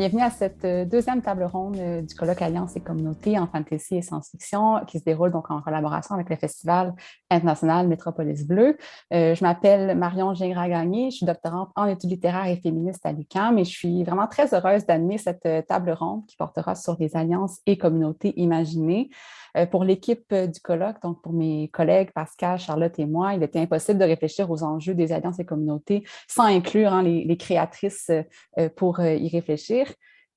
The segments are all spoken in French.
Bienvenue à cette deuxième table ronde du colloque Alliance et communauté en fantasy et science-fiction qui se déroule donc en collaboration avec le Festival international Métropolis Bleu. Je m'appelle Marion Gingras-Gagné, je suis doctorante en études littéraires et féministes à l'UQAM et je suis vraiment très heureuse d'animer cette table ronde qui portera sur les alliances et communautés imaginées. Pour l'équipe du colloque, donc pour mes collègues Pascal, Charlotte et moi, il était impossible de réfléchir aux enjeux des alliances et communautés sans inclure les créatrices pour y réfléchir.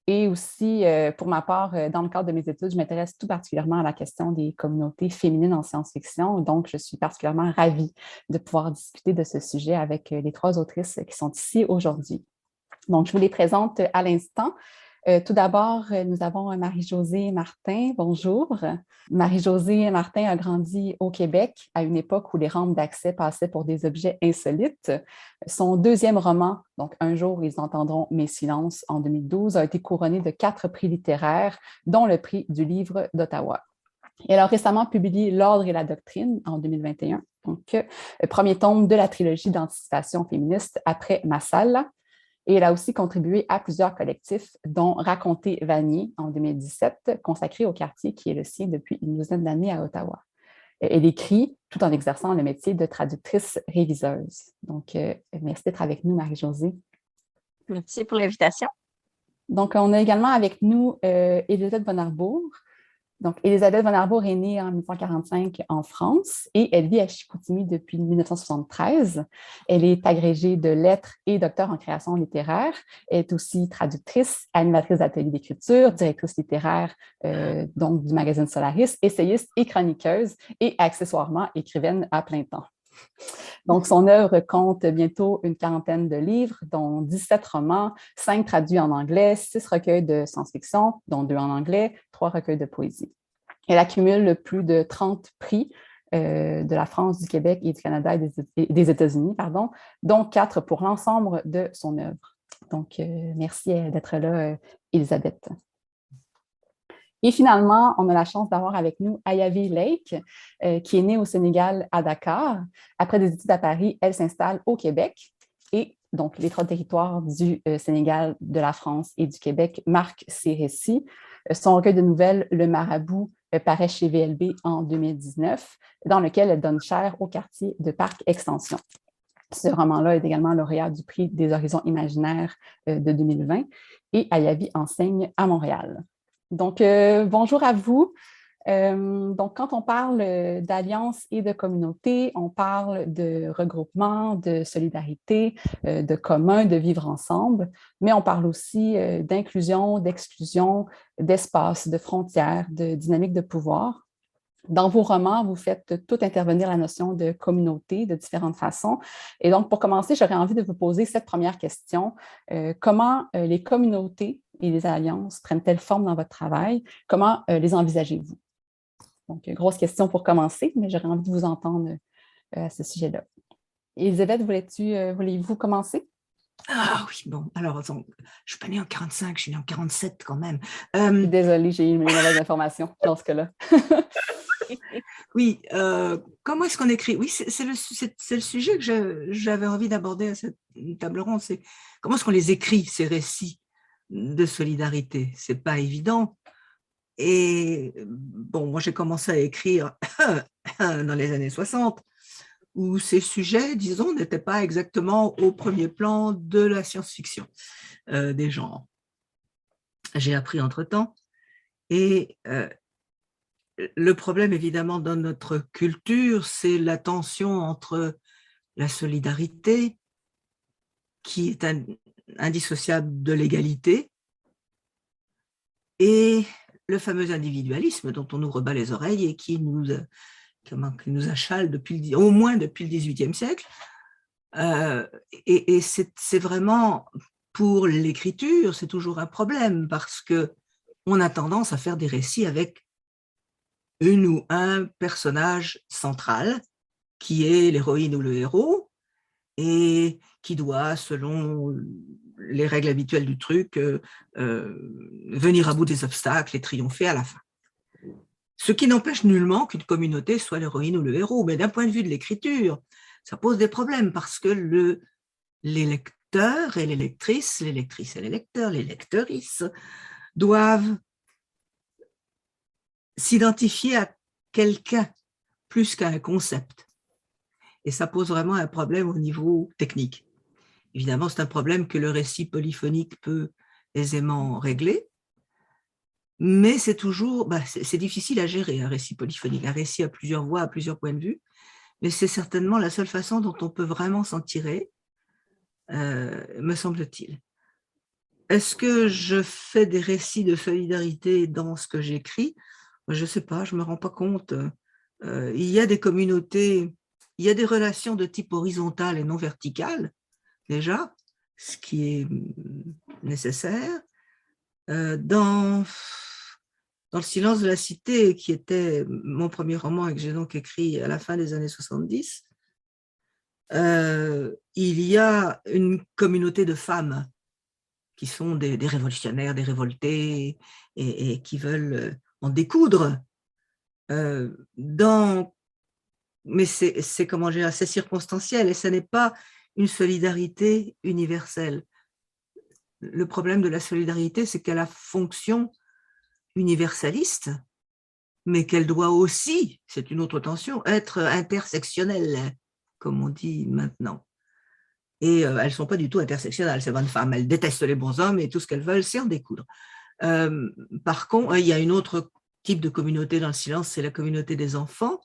Et aussi, pour ma part, dans le cadre de mes études, je m'intéresse tout particulièrement à la question des communautés féminines en science-fiction. Donc, je suis particulièrement ravie de pouvoir discuter de ce sujet avec les trois autrices qui sont ici aujourd'hui. Donc, je vous les présente à l'instant. Tout d'abord, nous avons Marie-Josée Martin. Bonjour. Marie-Josée Martin a grandi au Québec à une époque où les rampes d'accès passaient pour des objets insolites. Son deuxième roman, donc Un jour, ils entendront mes silences, en 2012, a été couronné de 4 prix littéraires, dont le prix du livre d'Ottawa. Elle a récemment publié L'ordre et la doctrine en 2021, donc premier tome de la trilogie d'anticipation féministe après Massala. Et elle a aussi contribué à plusieurs collectifs, dont Raconter Vanier en 2017, consacré au quartier qui est le sien depuis une douzaine d'années à Ottawa. Elle écrit tout en exerçant le métier de traductrice réviseuse. Donc, merci d'être avec nous, Marie-Josée. Merci pour l'invitation. Donc, on a également avec nous Elisabeth von Arbour. Donc, Elisabeth von Arbour est née en 1945 en France et elle vit à Chicoutimi depuis 1973. Elle est agrégée de lettres et docteur en création littéraire. Elle est aussi traductrice, animatrice d'ateliers d'écriture, directrice littéraire donc du magazine Solaris, essayiste et chroniqueuse et accessoirement écrivaine à plein temps. Donc, son œuvre compte bientôt une quarantaine de livres, dont 17 romans, 5 traduits en anglais, 6 recueils de science-fiction, dont 2 en anglais, 3 recueils de poésie. Elle accumule plus de 30 prix de la France, du Québec et du Canada et des États-Unis, dont 4 pour l'ensemble de son œuvre. Donc, merci d'être là, Elisabeth. Et finalement, on a la chance d'avoir avec nous Ayavi Lake, qui est née au Sénégal à Dakar. Après des études à Paris, elle s'installe au Québec. Et donc, les 3 territoires du Sénégal, de la France et du Québec marquent ses récits. Son recueil de nouvelles, Le Marabout, paraît chez VLB en 2019, dans lequel elle donne chair au quartier de Parc Extension. Ce roman-là est également lauréat du prix des Horizons imaginaires de 2020 et Ayavi enseigne à Montréal. Donc, bonjour à vous. Donc, quand on parle d'alliance et de communauté, on parle de regroupement, de solidarité, de commun, de vivre ensemble, mais on parle aussi d'inclusion, d'exclusion, d'espace, de frontières, de dynamique de pouvoir. Dans vos romans, vous faites tout intervenir la notion de communauté de différentes façons. Et donc, pour commencer, j'aurais envie de vous poser cette première question. Comment les communautés et les alliances prennent-elles forme dans votre travail? Comment les envisagez-vous? Donc, grosse question pour commencer, mais j'aurais envie de vous entendre à ce sujet-là. Elisabeth, voulez-vous commencer? Ah oui, bon, alors, attends, je ne suis pas née en 45, je suis née en 47 quand même. Désolée, j'ai eu les mauvaises informations dans ce cas-là. Oui, comment est-ce qu'on écrit? Oui, c'est le sujet que j'avais envie d'aborder à cette table ronde, c'est comment est-ce qu'on les écrit, ces récits de solidarité? C'est pas évident. Et bon, moi j'ai commencé à écrire dans les années 60, où ces sujets, disons, n'étaient pas exactement au premier plan de la science-fiction des genres. J'ai appris entre-temps. Et le problème, évidemment, dans notre culture, c'est la tension entre la solidarité, qui est indissociable de l'égalité, et le fameux individualisme dont on nous rebat les oreilles et qui nous achale au moins depuis le XVIIIe siècle. Et c'est vraiment, pour l'écriture, c'est toujours un problème parce qu'on a tendance à faire des récits avec une ou un personnage central qui est l'héroïne ou le héros et qui doit, selon les règles habituelles du truc, venir à bout des obstacles et triompher à la fin. Ce qui n'empêche nullement qu'une communauté soit l'héroïne ou le héros, mais d'un point de vue de l'écriture, ça pose des problèmes parce que les lecteur et les lectrices et les lecteurs, les lectrices doivent s'identifier à quelqu'un plus qu'à un concept. Et ça pose vraiment un problème au niveau technique. Évidemment, c'est un problème que le récit polyphonique peut aisément régler, mais c'est toujours, c'est difficile à gérer un récit polyphonique, un récit à plusieurs voix, à plusieurs points de vue, mais c'est certainement la seule façon dont on peut vraiment s'en tirer, me semble-t-il. Est-ce que je fais des récits de solidarité dans ce que j'écris? Je ne sais pas, je ne me rends pas compte. Il y a des communautés, il y a des relations de type horizontal et non vertical, déjà, ce qui est nécessaire. Dans le silence de la cité, qui était mon premier roman et que j'ai donc écrit à la fin des années 70, il y a une communauté de femmes qui sont des révolutionnaires, des révoltés et qui veulent en découdre. Mais c'est comment dire, assez circonstanciel et ce n'est pas une solidarité universelle. Le problème de la solidarité, c'est qu'elle a fonction universaliste, mais qu'elle doit aussi, c'est une autre tension, être intersectionnelle, comme on dit maintenant. Et elles ne sont pas du tout intersectionnelles, ces bonnes femmes. Elles détestent les bons hommes et tout ce qu'elles veulent, c'est en découdre. Par contre, il y a une autre type de communauté dans le silence, c'est la communauté des enfants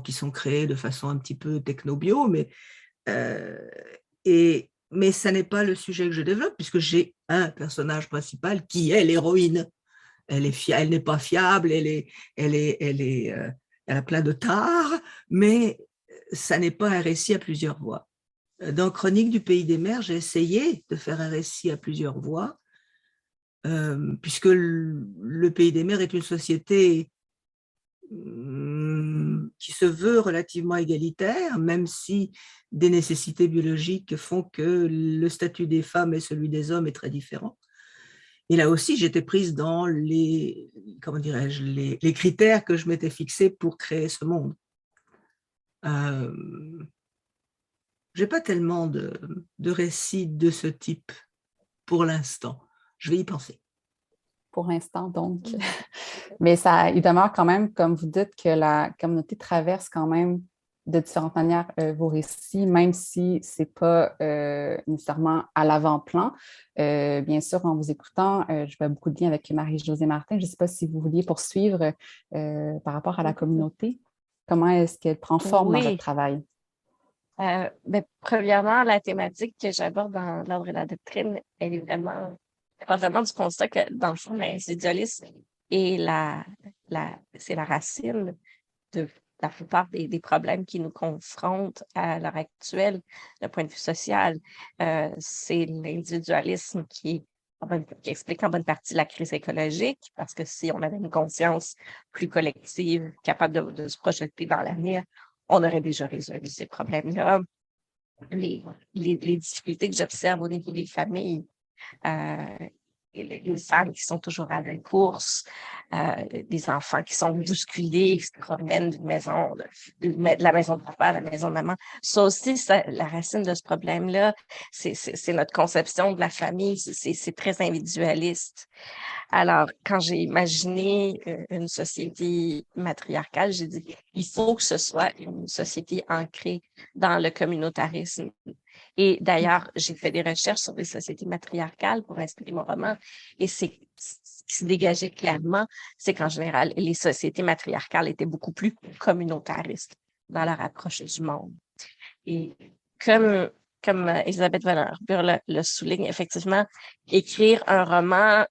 qui sont créés de façon un petit peu techno-bio, mais ça n'est pas le sujet que je développe, puisque j'ai un personnage principal qui est l'héroïne. Elle n'est pas fiable, elle a plein de tares, mais ça n'est pas un récit à plusieurs voix. Dans Chronique du pays des mers, j'ai essayé de faire un récit à plusieurs voix, puisque le pays des mers est une société qui se veut relativement égalitaire, même si des nécessités biologiques font que le statut des femmes et celui des hommes est très différent. Et là aussi, j'étais prise dans les critères que je m'étais fixés pour créer ce monde. Je n'ai pas tellement de récits de ce type pour l'instant. Je vais y penser. Pour l'instant, donc. Mais il demeure quand même, comme vous dites, que la communauté traverse quand même de différentes manières vos récits, même si ce n'est pas nécessairement à l'avant-plan. Bien sûr, en vous écoutant, je fais beaucoup de liens avec Marie-Josée Martin. Je ne sais pas si vous vouliez poursuivre par rapport à la communauté. Comment est-ce qu'elle prend forme dans votre travail? Premièrement, la thématique que j'aborde dans l'ordre et la doctrine, elle est vraiment du constat que, dans le fond, l'individualisme est c'est la racine de la plupart des problèmes qui nous confrontent à l'heure actuelle d'un point de vue social. C'est l'individualisme qui explique en bonne partie la crise écologique, parce que si on avait une conscience plus collective, capable de se projeter dans l'avenir, on aurait déjà résolu ces problèmes-là. Les difficultés que j'observe au niveau des familles, les femmes qui sont toujours à la course, des enfants qui sont bousculés, qui se promènent de la maison de papa à la maison de maman. Ça aussi, la racine de ce problème-là, c'est notre conception de la famille, c'est très individualiste. Alors, quand j'ai imaginé une société matriarcale, j'ai dit, il faut que ce soit une société ancrée dans le communautarisme. Et d'ailleurs, j'ai fait des recherches sur les sociétés matriarcales pour inspirer mon roman. Et ce qui se dégageait clairement, c'est qu'en général, les sociétés matriarcales étaient beaucoup plus communautaristes dans leur approche du monde. Et comme Elisabeth von Arbour le souligne, effectivement, écrire un roman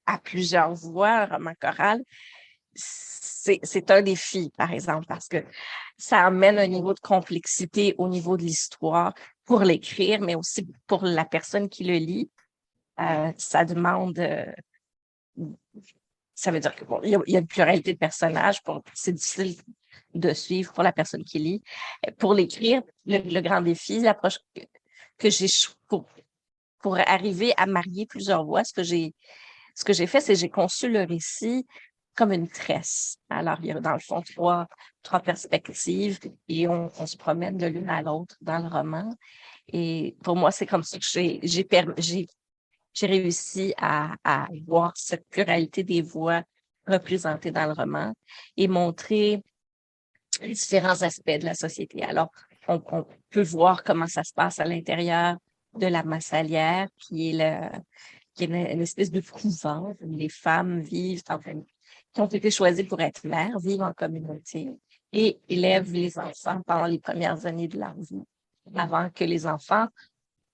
à plusieurs voix, un roman choral, c'est un défi, par exemple, parce que ça amène un niveau de complexité au niveau de l'histoire pour l'écrire, mais aussi pour la personne qui le lit. Ça demande... ça veut dire que il y a une pluralité de personnages. C'est difficile de suivre pour la personne qui lit. Pour l'écrire, le grand défi, l'approche que j'ai pour arriver à marier plusieurs voix, ce que j'ai fait, c'est que j'ai conçu le récit comme une tresse. Alors, il y a dans le fond trois perspectives et on se promène de l'une à l'autre dans le roman. Et pour moi, c'est comme ça que j'ai réussi à voir cette pluralité des voix représentées dans le roman et montrer les différents aspects de la société. Alors, on peut voir comment ça se passe à l'intérieur de la Massalière, qui est une espèce de couvent où les femmes vivent en famille, qui ont été choisies pour être mères, vivent en communauté et élèvent les enfants pendant les premières années de leur vie, avant que les enfants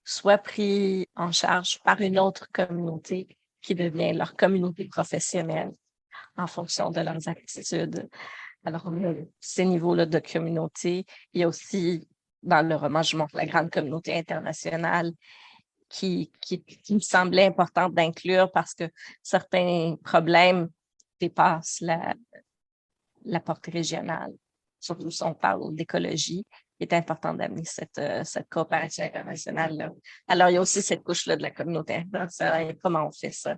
soient pris en charge par une autre communauté qui devient leur communauté professionnelle en fonction de leurs aptitudes. Alors, on a ces niveaux-là de communauté. Il y a aussi, dans le roman, je montre la grande communauté internationale qui me semblait importante d'inclure parce que certains problèmes dépassent la portée régionale. Surtout si on parle d'écologie, il est important d'amener cette coopération internationale-là. Alors, il y a aussi cette couche-là de la communauté internationale. Comment on fait ça?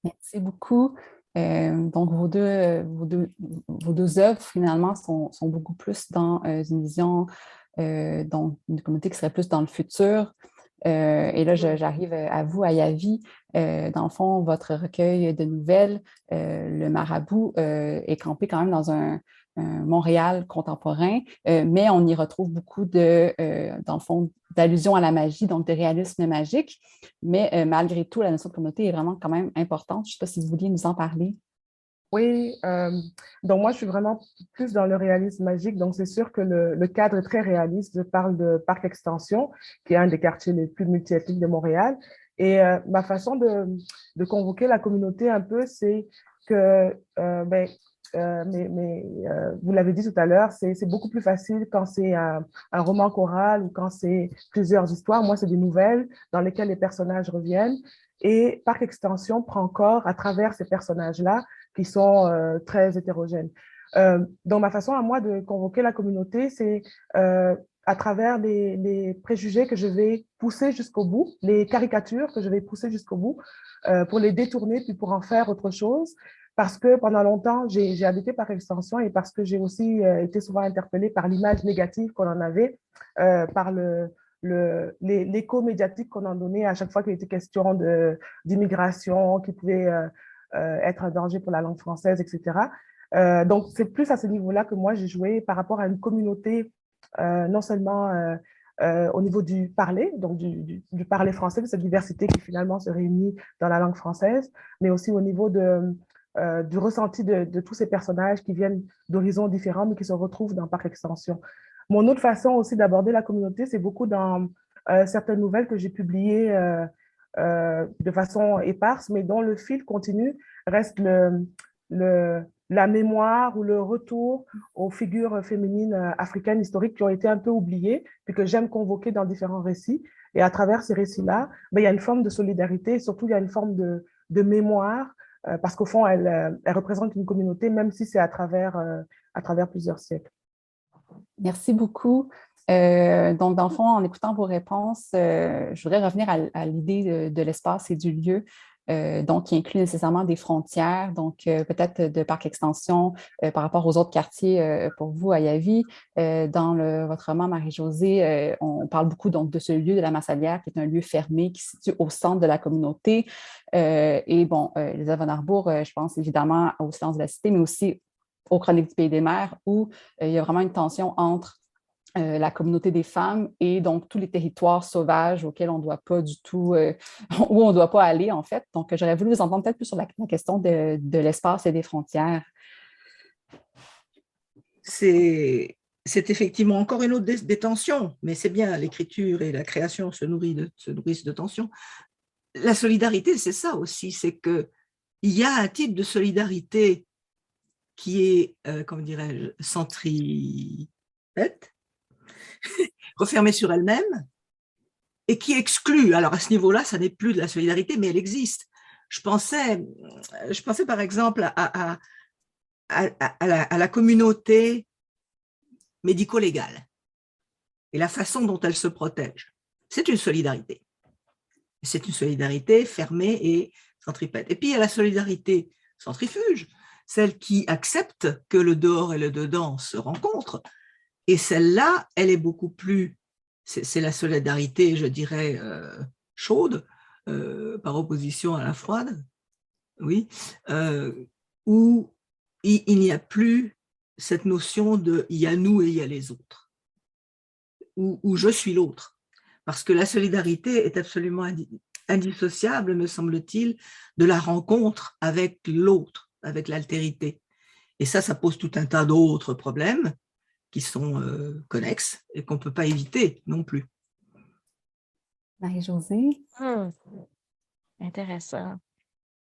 Merci beaucoup. Donc, vos deux œuvres, finalement, sont beaucoup plus dans une vision donc une communauté qui serait plus dans le futur. Et là, j'arrive à vous, à Yavi. Dans le fond, votre recueil de nouvelles, Le Marabout, est campé quand même dans un Montréal contemporain, mais on y retrouve beaucoup dans le fond, d'allusions à la magie, donc de réalisme magique. Mais malgré tout, la notion de communauté est vraiment quand même importante. Je ne sais pas si vous vouliez nous en parler. Oui, donc moi je suis vraiment plus dans le réalisme magique, donc c'est sûr que le cadre est très réaliste. Je parle de Parc Extension, qui est un des quartiers les plus multiethniques de Montréal. Et ma façon de convoquer la communauté un peu, c'est que, vous l'avez dit tout à l'heure, c'est beaucoup plus facile quand c'est un roman choral ou quand c'est plusieurs histoires. Moi, c'est des nouvelles dans lesquelles les personnages reviennent. Et Parc Extension prend corps à travers ces personnages-là qui sont très hétérogènes. Donc, ma façon à moi de convoquer la communauté, c'est à travers les préjugés que je vais pousser jusqu'au bout, les caricatures que je vais pousser jusqu'au bout, pour les détourner, puis pour en faire autre chose. Parce que pendant longtemps, j'ai habité par extension et parce que j'ai aussi été souvent interpellée par l'image négative qu'on en avait, par l'écho médiatique qu'on en donnait à chaque fois qu'il était question d'immigration, qui pouvait être un danger pour la langue française, etc. Donc, c'est plus à ce niveau-là que moi, j'ai joué par rapport à une communauté, non seulement au niveau du parler, donc du parler français, de cette diversité qui finalement se réunit dans la langue française, mais aussi au niveau du ressenti de tous ces personnages qui viennent d'horizons différents, mais qui se retrouvent dans Parc Extension. Mon autre façon aussi d'aborder la communauté, c'est beaucoup dans certaines nouvelles que j'ai publiées de façon éparse, mais dont le fil continu reste la mémoire ou le retour aux figures féminines africaines historiques qui ont été un peu oubliées, puis que j'aime convoquer dans différents récits. Et à travers ces récits-là, il y a une forme de solidarité, et surtout il y a une forme de mémoire, parce qu'au fond, elle représente une communauté, même si c'est à travers plusieurs siècles. Merci beaucoup. Donc, dans le fond, en écoutant vos réponses, je voudrais revenir à l'idée de l'espace et du lieu, donc qui inclut nécessairement des frontières, donc peut-être de Parc Extension par rapport aux autres quartiers pour vous à Yavi. Dans votre roman Marie-Josée, on parle beaucoup donc de ce lieu de la Massalière, qui est un lieu fermé qui se situe au centre de la communauté. Et bon, Elisabeth Von Arbour, je pense évidemment au Silence de la Cité, mais aussi aux Chroniques du Pays des Mers, où il y a vraiment une tension entre la communauté des femmes et donc tous les territoires sauvages auxquels on ne doit pas du tout, où on ne doit pas aller en fait. Donc, j'aurais voulu vous entendre peut-être plus sur la question de l'espace et des frontières. C'est effectivement encore une autre des tensions, mais c'est bien, l'écriture et la création se nourrissent de tensions. La solidarité, c'est ça aussi, c'est qu'il y a un type de solidarité qui est, comment dirais-je, centripète, refermée sur elle-même, et qui exclut. Alors à ce niveau-là, ça n'est plus de la solidarité, mais elle existe. Je pensais par exemple à la communauté médico-légale et la façon dont elle se protège. C'est une solidarité. C'est une solidarité fermée et centripète. Et puis il y a la solidarité centrifuge, celle qui accepte que le dehors et le dedans se rencontrent. Et celle-là, elle est beaucoup plus c'est la solidarité, je dirais, chaude, par opposition à la froide, oui, où il n'y a plus cette notion de « il y a nous et il y a les autres », où je suis l'autre. Parce que la solidarité est absolument indissociable, me semble-t-il, de la rencontre avec l'autre, avec l'altérité. Et ça pose tout un tas d'autres problèmes qui sont connexes et qu'on ne peut pas éviter non plus. Marie-Josée? Intéressant.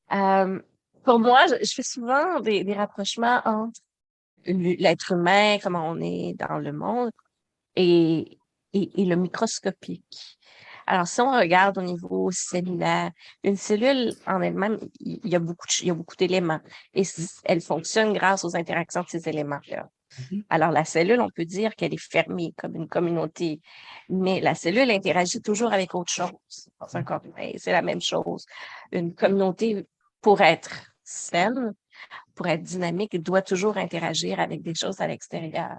Pour moi, je fais souvent des rapprochements entre l'être humain, comment on est dans le monde, et le microscopique. Alors, si on regarde au niveau cellulaire, une cellule en elle-même, il y a beaucoup d'éléments et elle fonctionne grâce aux interactions de ces éléments-là. Alors, la cellule, on peut dire qu'elle est fermée comme une communauté, mais la cellule interagit toujours avec autre chose. Dans un corps humain, c'est la même chose. Une communauté, pour être saine, pour être dynamique, doit toujours interagir avec des choses à l'extérieur.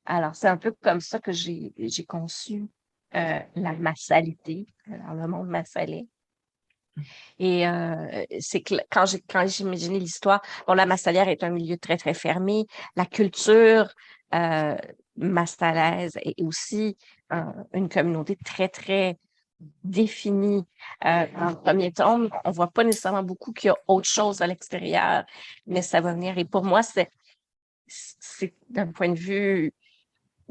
Alors, c'est un peu comme ça que j'ai conçu la massalité, alors le monde massalais. Et c'est que quand j'imaginais l'histoire, bon, la massalière est un milieu très, très fermé. La culture massalaise est aussi une communauté très, très définie. Dans le premier tome, on voit pas nécessairement beaucoup qu'il y a autre chose à l'extérieur, mais ça va venir. Et pour moi, c'est d'un point de vue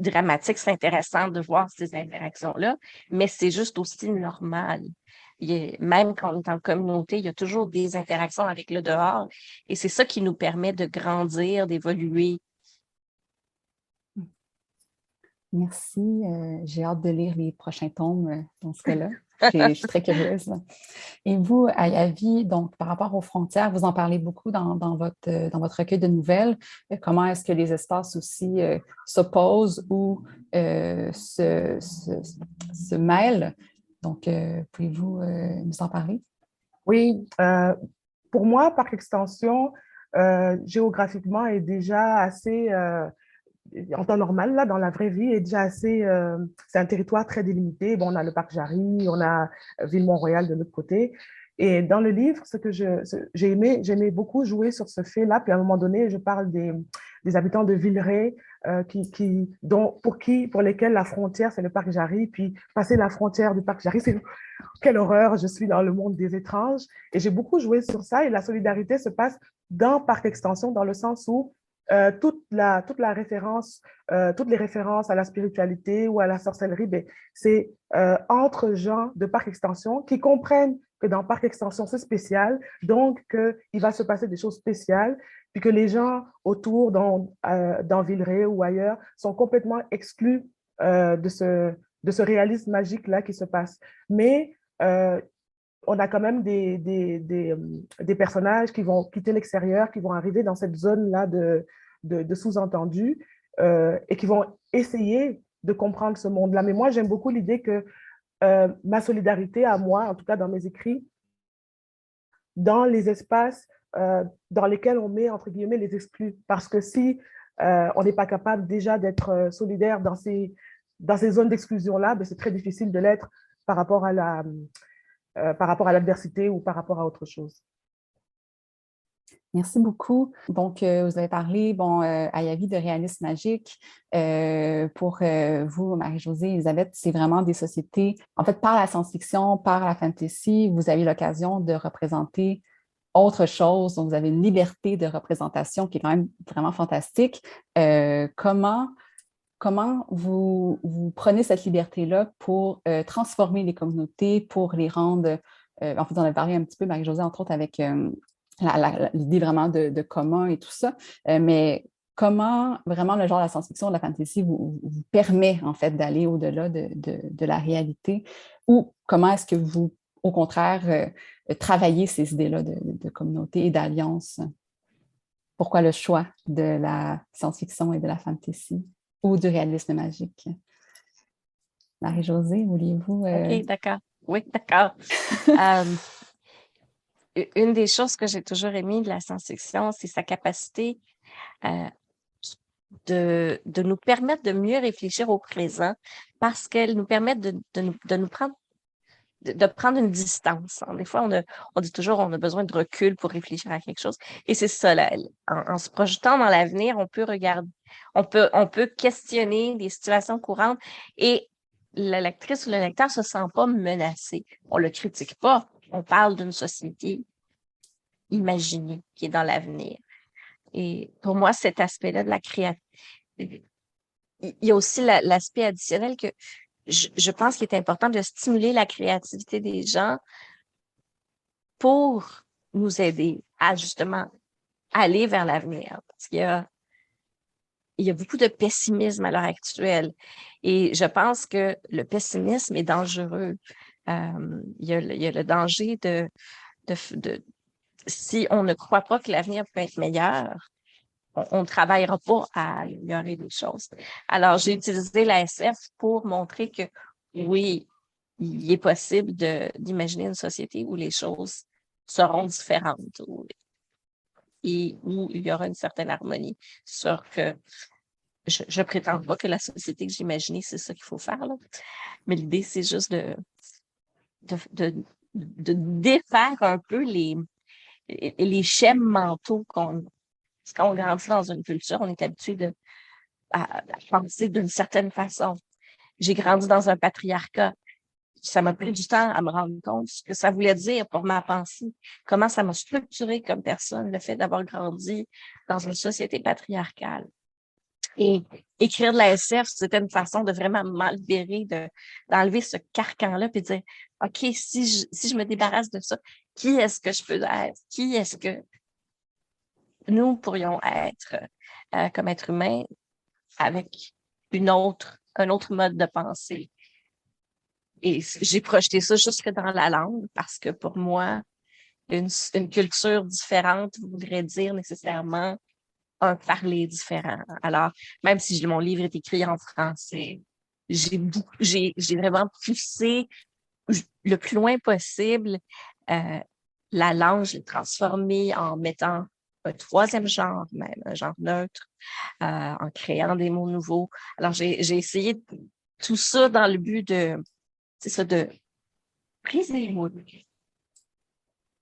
dramatique, c'est intéressant de voir ces interactions-là, mais c'est juste aussi normal. Même quand on est en communauté, il y a toujours des interactions avec le dehors et c'est ça qui nous permet de grandir, d'évoluer. Merci. J'ai hâte de lire les prochains tomes dans ce cas-là. Je suis très curieuse. Et vous, Ayavi, donc par rapport aux frontières, vous en parlez beaucoup dans votre recueil de nouvelles. Comment est-ce que les espaces aussi s'opposent ou se mêlent? Donc, pouvez-vous nous en parler? Oui, pour moi, par extension, géographiquement est déjà assez, en temps normal, là, dans la vraie vie, est déjà assez, c'est un territoire très délimité. Bon, on a le parc Jarry, on a Ville-Mont-Royal de l'autre côté. Et dans le livre, ce que j'aimais beaucoup jouer sur ce fait-là. Puis à un moment donné, je parle des habitants de Villeray, pour lesquels la frontière, c'est le parc Jarry. Puis passer la frontière du parc Jarry, c'est quelle horreur, je suis dans le monde des étranges. Et j'ai beaucoup joué sur ça. Et la solidarité se passe dans Parc Extension, dans le sens où toutes les références à la spiritualité ou à la sorcellerie, ben, c'est entre gens de Parc Extension qui comprennent que dans Parc Extension, c'est spécial, donc qu'il va se passer des choses spéciales, puis que les gens autour, dans Villeray ou ailleurs, sont complètement exclus de ce réalisme magique-là qui se passe. Mais on a quand même des personnages qui vont quitter l'extérieur, qui vont arriver dans cette zone-là de sous-entendu et qui vont essayer de comprendre ce monde-là. Mais moi, j'aime beaucoup l'idée que ma solidarité à moi, en tout cas dans mes écrits, dans les espaces dans lesquels on met, entre guillemets, les exclus. Parce que si on n'est pas capable déjà d'être solidaire dans ces zones d'exclusion-là, ben c'est très difficile de l'être par rapport à l'adversité ou par rapport à autre chose. Merci beaucoup. Donc, vous avez parlé, Ayavi, de réalisme magique. Pour vous, Marie-Josée, Elisabeth, c'est vraiment des sociétés, en fait, par la science-fiction, par la fantasy, vous avez l'occasion de représenter autre chose. Donc, vous avez une liberté de représentation qui est quand même vraiment fantastique. Comment vous prenez cette liberté-là pour transformer les communautés, pour les rendre, en fait, on a parlé un petit peu, Marie-Josée, entre autres, avec l'idée vraiment de commun et tout ça, mais comment vraiment le genre de la science-fiction, de la fantasy vous permet en fait d'aller au-delà de la réalité, ou comment est-ce que vous, au contraire, travaillez ces idées-là de communauté et d'alliance? Pourquoi le choix de la science-fiction et de la fantasy ou du réalisme magique? Marie-Josée, vouliez-vous... OK, d'accord. Oui, d'accord. Une des choses que j'ai toujours aimé de la science-fiction, c'est sa capacité de nous permettre de mieux réfléchir au présent parce qu'elles nous permettent de nous prendre de prendre une distance. Des fois, on dit toujours on a besoin de recul pour réfléchir à quelque chose. Et c'est ça, là, en se projetant dans l'avenir, on peut regarder, on peut questionner des situations courantes et la lectrice ou le lecteur ne se sent pas menacé. On ne le critique pas. On parle d'une société imaginée qui est dans l'avenir. Et pour moi, cet aspect-là de la créativité, il y a aussi l'aspect additionnel que je pense qu'il est important de stimuler la créativité des gens pour nous aider à justement aller vers l'avenir. Parce il y a beaucoup de pessimisme à l'heure actuelle. Et je pense que le pessimisme est dangereux. Il y a le danger si on ne croit pas que l'avenir peut être meilleur, on ne travaillera pas à améliorer les choses. Alors, j'ai utilisé la SF pour montrer que oui, il est possible d'imaginer une société où les choses seront différentes et où il y aura une certaine harmonie. C'est sûr que je ne prétends pas que la société que j'imaginais, c'est ça qu'il faut faire, là. Mais l'idée, c'est juste de défaire un peu les schèmes mentaux quand on grandit dans une culture, on est habitué à penser d'une certaine façon. J'ai grandi dans un patriarcat. Ça m'a pris du temps à me rendre compte ce que ça voulait dire pour ma pensée, comment ça m'a structuré comme personne, le fait d'avoir grandi dans une société patriarcale. Et écrire de la SF, c'était une façon de vraiment m'en libérer, d'enlever ce carcan-là, puis de dire, OK, si je me débarrasse de ça, qui est-ce que je peux être? Qui est-ce que nous pourrions être comme être humain avec un autre mode de pensée? Et j'ai projeté ça jusque dans la langue parce que pour moi, une culture différente voudrait dire nécessairement un parler différent. Alors, même si mon livre est écrit en français, j'ai vraiment poussé le plus loin possible la langue, je l'ai transformée en mettant un troisième genre, même un genre neutre, en créant des mots nouveaux. Alors, j'ai essayé tout ça dans le but de briser les mots.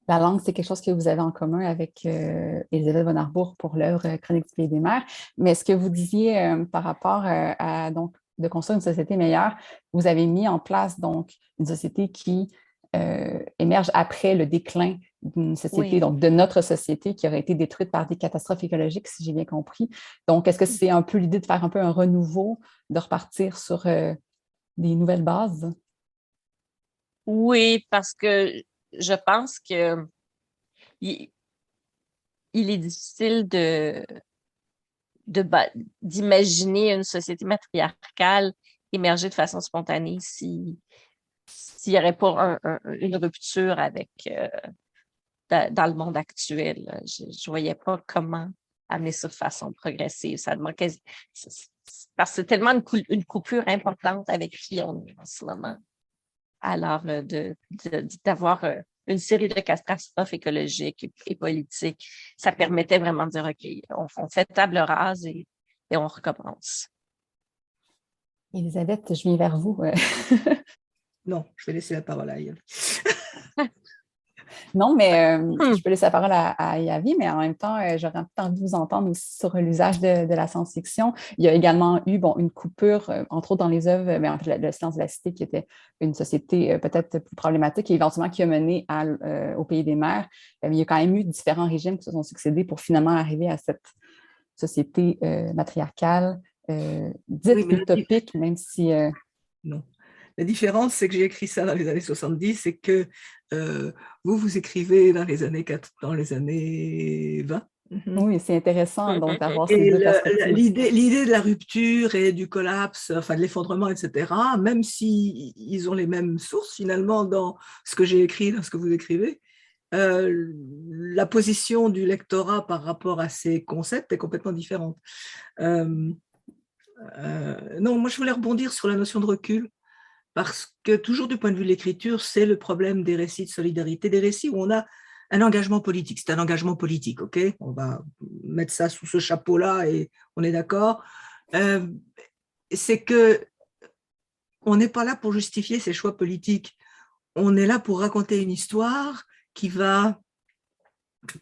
La langue, c'est quelque chose que vous avez en commun avec Elisabeth von Arbour pour l'œuvre Chronique du Pays des Mers. Mais ce que vous disiez par rapport à donc, de construire une société meilleure, vous avez mis en place donc une société qui émerge après le déclin d'une société, donc de notre société qui aurait été détruite par des catastrophes écologiques, si j'ai bien compris. Donc, est-ce que c'est un peu l'idée de faire un peu un renouveau, de repartir sur des nouvelles bases? Oui, parce que je pense que il est difficile d'imaginer une société matriarcale émerger de façon spontanée s'il n'y aurait pas une rupture avec dans le monde actuel. Je ne voyais pas comment amener ça de façon progressive. Ça manquait, parce que c'est tellement une coupure importante avec qui on est en ce moment. Alors, d'avoir une série de catastrophes écologiques et politiques, ça permettait vraiment de dire, OK, on fait table rase et on recommence. Elisabeth, je viens vers vous. Non, je vais laisser la parole à Yavi. Non, mais je peux laisser la parole à Yavi, mais en même temps, j'aurais envie de vous entendre aussi sur l'usage de la science-fiction. Il y a également eu une coupure, entre autres dans les œuvres, mais en fait, le Silence de la Cité, qui était une société peut-être plus problématique et éventuellement qui a mené au Pays des Mers. Il y a quand même eu différents régimes qui se sont succédés pour finalement arriver à cette société matriarcale, dite utopique, même si... Non. La différence, c'est que j'ai écrit ça dans les années 70, c'est que vous écrivez dans les années 20. Oui, c'est intéressant donc d'avoir ces deux perspectives. L'idée de la rupture et du collapse, enfin de l'effondrement, etc., même s'ils ont les mêmes sources finalement dans ce que j'ai écrit, dans ce que vous écrivez, la position du lectorat par rapport à ces concepts est complètement différente. Non, moi je voulais rebondir sur la notion de recul. Parce que toujours du point de vue de l'écriture, c'est le problème des récits de solidarité, des récits où on a un engagement politique. C'est un engagement politique, ok? On va mettre ça sous ce chapeau-là et on est d'accord. C'est que on n'est pas là pour justifier ses choix politiques. On est là pour raconter une histoire qui va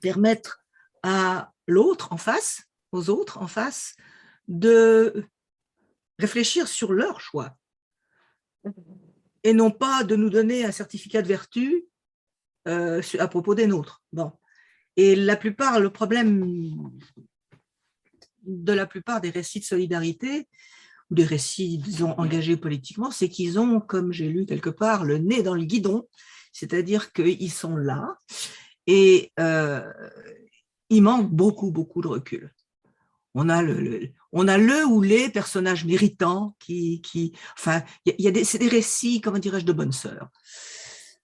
permettre à l'autre en face, aux autres en face, de réfléchir sur leurs choix et non pas de nous donner un certificat de vertu à propos des nôtres. Bon. Et le problème de la plupart des récits de solidarité ou des récits, disons, engagés politiquement, c'est qu'ils ont, comme j'ai lu quelque part, le nez dans le guidon, c'est-à-dire qu'ils sont là et il manque beaucoup, beaucoup de recul. On a le ou les personnages méritants enfin, c'est des récits, comment dirais-je, de bonnes sœurs.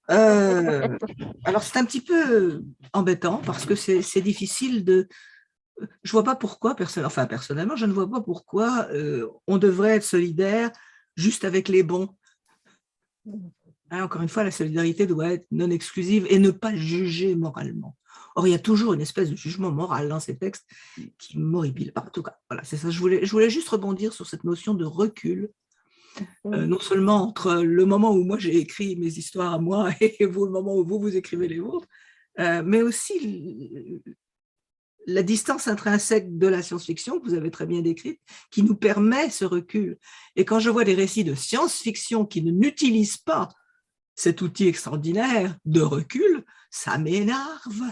Alors, c'est un petit peu embêtant parce que c'est difficile de... Je vois pas pourquoi, personnellement, je ne vois pas pourquoi on devrait être solidaire juste avec les bons. Hein, encore une fois, la solidarité doit être non exclusive et ne pas juger moralement. Or, il y a toujours une espèce de jugement moral dans ces textes qui m'horripile. En tout cas, voilà, c'est ça. Je voulais juste rebondir sur cette notion de recul, non seulement entre le moment où moi j'ai écrit mes histoires à moi et vous, le moment où vous écrivez les vôtres, mais aussi la distance intrinsèque de la science-fiction, que vous avez très bien décrite, qui nous permet ce recul. Et quand je vois des récits de science-fiction qui n'utilisent pas cet outil extraordinaire de recul, ça m'énerve.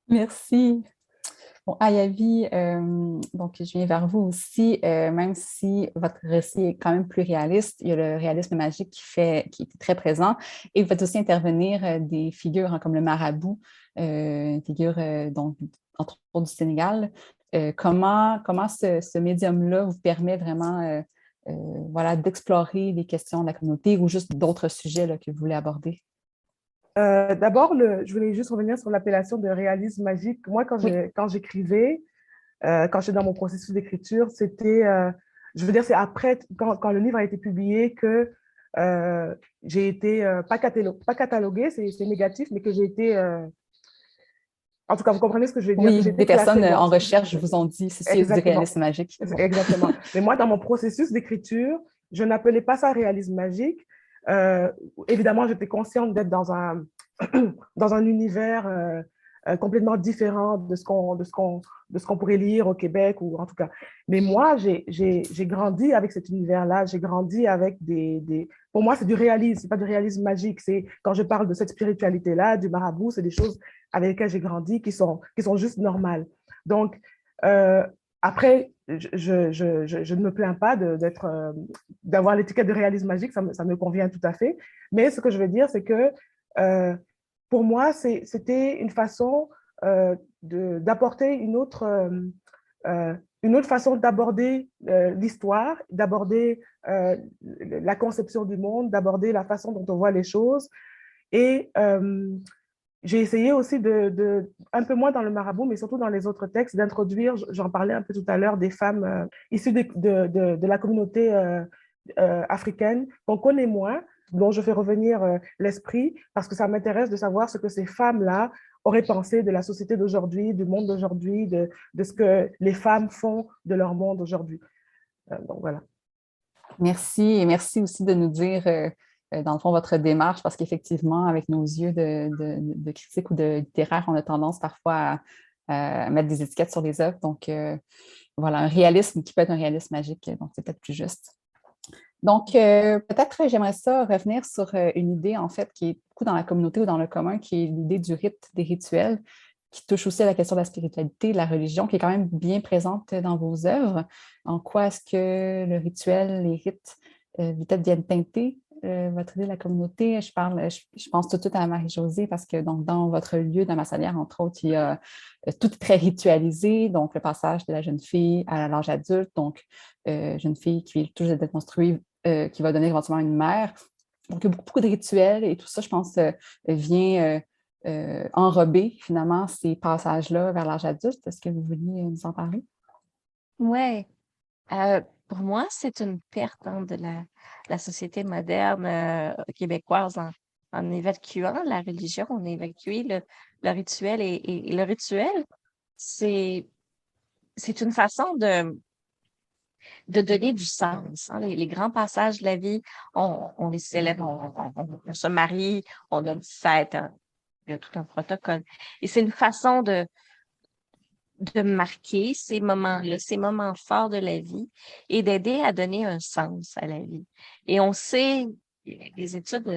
Merci. Bon, Ayavi, donc je viens vers vous aussi, même si votre récit est quand même plus réaliste, il y a le réalisme magique qui est très présent, et vous faites aussi intervenir des figures comme le marabout, une figure donc, entre autres du Sénégal. Comment ce médium-là vous permet vraiment voilà, d'explorer les questions de la communauté ou juste d'autres sujets là, que vous voulez aborder? D'abord, je voulais juste revenir sur l'appellation de réalisme magique. Moi, quand j'écrivais, quand j'étais dans mon processus d'écriture, c'était, je veux dire, c'est après, quand le livre a été publié, que j'ai été, pas cataloguée, c'est négatif, mais que j'ai été, en tout cas, vous comprenez ce que je veux dire? Oui, des personnes en recherche vous ont dit, c'est du réalisme magique. Bon. Exactement. Mais moi, dans mon processus d'écriture, je n'appelais pas ça réalisme magique. Évidemment, j'étais consciente d'être dans un univers complètement différent de ce qu'on pourrait lire au Québec, ou en tout cas. Mais moi, j'ai grandi avec cet univers-là. J'ai grandi avec Pour moi, c'est du réalisme, c'est pas du réalisme magique. Quand je parle de cette spiritualité-là, du marabout, c'est des choses avec lesquelles j'ai grandi qui sont juste normales. Donc, après, je ne me plains pas d'avoir l'étiquette de réalisme magique, ça me convient tout à fait. Mais ce que je veux dire, c'est que pour moi, c'était une façon d'apporter une autre façon d'aborder l'histoire, d'aborder la conception du monde, d'aborder la façon dont on voit les choses. Et j'ai essayé aussi un peu moins dans le marabout, mais surtout dans les autres textes, d'introduire, j'en parlais un peu tout à l'heure, des femmes issues de la communauté africaine qu'on connaît moins, dont je fais revenir l'esprit, parce que ça m'intéresse de savoir ce que ces femmes-là auraient pensé de la société d'aujourd'hui, du monde d'aujourd'hui, de ce que les femmes font de leur monde aujourd'hui. Donc voilà. Merci, et merci aussi de nous dire dans le fond, votre démarche, parce qu'effectivement, avec nos yeux de critique ou de littéraire, on a tendance parfois à mettre des étiquettes sur les œuvres. Donc, voilà, un réalisme qui peut être un réalisme magique, donc c'est peut-être plus juste. Donc, peut-être j'aimerais ça revenir sur une idée, en fait, qui est beaucoup dans la communauté ou dans le commun, qui est l'idée du rite, des rituels, qui touche aussi à la question de la spiritualité, de la religion, qui est quand même bien présente dans vos œuvres. En quoi est-ce que le rituel, les rites, peut-être viennent teinter votre idée de la communauté? Je pense tout de suite à Marie-Josée parce que donc, dans votre lieu d'Amassalière, entre autres, il y a tout est très ritualisé, donc le passage de la jeune fille à l'âge adulte, donc jeune fille qui est toujours d'être construite, qui va donner éventuellement une mère. Donc, il y a beaucoup de rituels et tout ça, je pense, vient enrober finalement ces passages-là vers l'âge adulte. Est-ce que vous vouliez nous en parler? Oui. Pour moi, c'est une perte de la société moderne québécoise en évacuant la religion, on a évacué le rituel. Et le rituel, c'est une façon de donner du sens. Hein. Les grands passages de la vie, on les célèbre, on se marie, on a une fête, hein. Il y a tout un protocole. Et c'est une façon de marquer ces moments-là, ces moments forts de la vie et d'aider à donner un sens à la vie. Et on sait, les études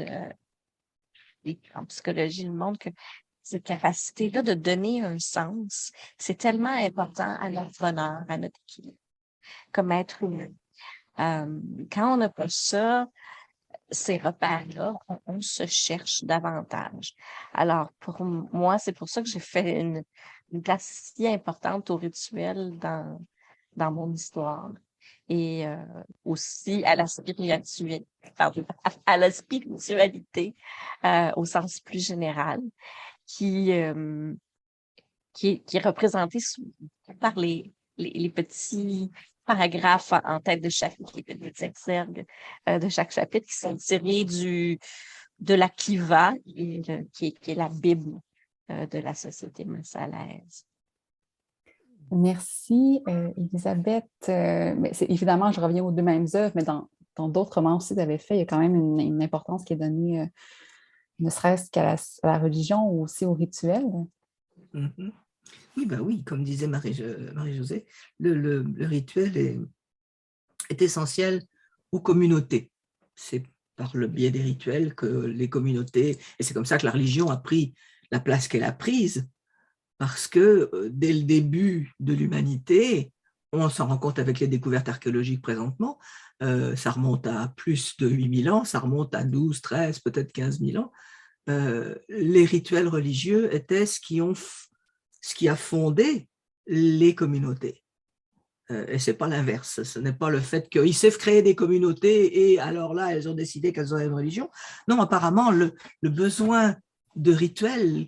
en psychologie le montrent que cette capacité-là de donner un sens, c'est tellement important à notre bonheur, à notre équilibre comme être humain. Quand on n'a pas ça, ces repères-là, on se cherche davantage. Alors, pour moi, c'est pour ça que j'ai fait une place si importante au rituel dans mon histoire. Et aussi à la spiritualité, pardon, à la spiritualité au sens plus général, qui est représentée par les petits paragraphes en tête de chapitre, les petits exergues de chaque chapitre qui sont tirés de la Kiva, qui est la Bible de la société marsalaise. Merci, Elisabeth. Mais évidemment, je reviens aux deux mêmes œuvres, mais dans d'autres romans aussi que vous avez fait, il y a quand même une importance qui est donnée, ne serait-ce qu'à la religion ou aussi au rituel. Mm-hmm. Oui, bah oui, comme disait Marie-Josée, le rituel est essentiel aux communautés. C'est par le biais des rituels que les communautés, et c'est comme ça que la religion a pris la place qu'elle a prise, parce que dès le début de l'humanité, on s'en rend compte avec les découvertes archéologiques présentement, ça remonte à plus de 8000 ans, ça remonte à 12, 13, peut-être 15 000 ans, les rituels religieux étaient ce qui a fondé les communautés. Et ce n'est pas l'inverse, ce n'est pas le fait qu'ils savent créer des communautés et alors là, elles ont décidé qu'elles auraient une religion. Non, apparemment, le besoin de rituels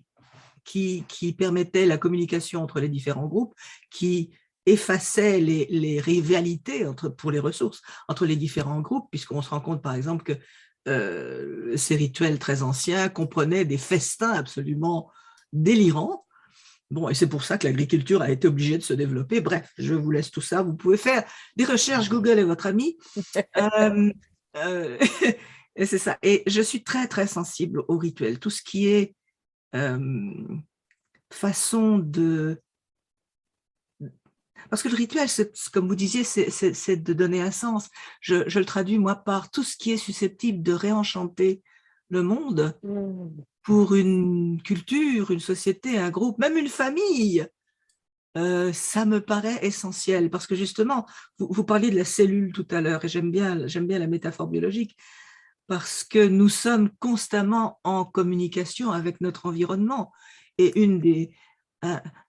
qui permettait la communication entre les différents groupes, qui effaçait les rivalités pour les ressources entre les différents groupes, puisqu'on se rend compte, par exemple, que ces rituels très anciens comprenaient des festins absolument délirants. Bon, et c'est pour ça que l'agriculture a été obligée de se développer. Bref, je vous laisse tout ça. Vous pouvez faire des recherches, Google est votre ami. Et c'est ça. Et je suis très, très sensible au rituel. Tout ce qui est façon de... Parce que le rituel, comme vous disiez, c'est de donner un sens. Je le traduis, moi, par tout ce qui est susceptible de réenchanter le monde pour une culture, une société, un groupe, même une famille. Ça me paraît essentiel parce que justement, vous parliez de la cellule tout à l'heure et j'aime bien la métaphore biologique parce que nous sommes constamment en communication avec notre environnement et